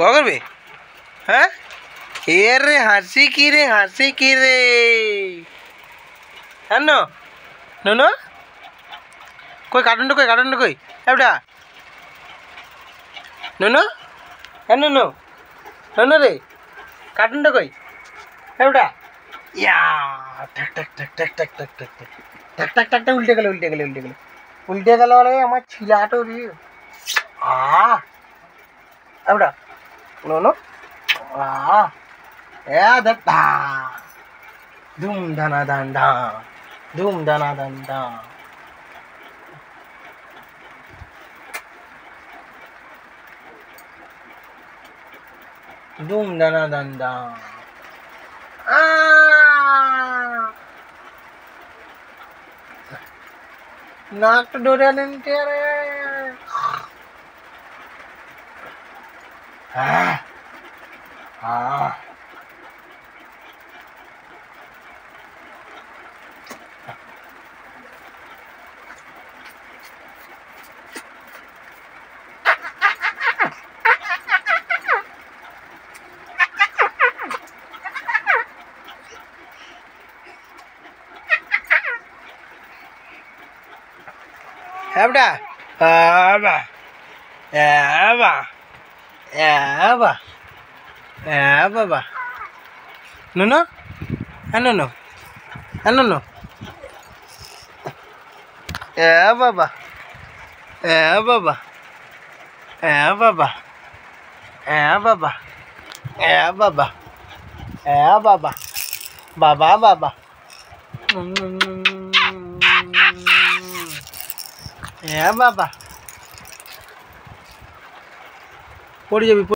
বড় করবে? হ্যাঁ, এ রে হাসি কি রে, হাসি কি রে? হ্যাঁ নো কই কার্টুনটা কই এবটা নো হ্যাঁ নো রে, কার্টুনটা কই এবটা? ইয়া ঠাক ঠাক ঠাক ঠাক ঠাক ঠাক ঠাক ঠাক ঠাক ঠাক ঠাক উল্টে গেল বলে আমার ছিলাটো রে। এবটা নো এ দা ধুম দানা দান দা ধুম দানা দান দা। ধুম দানা দান দা। নাক ডোরে নিতে রে। এবটা আবা আবা আবা বাবা নো হ্যাঁ নো বাবা বাবা বাবা বাবা বাবা বাবা বাবা বাবা বাবা পড়ে যাবি।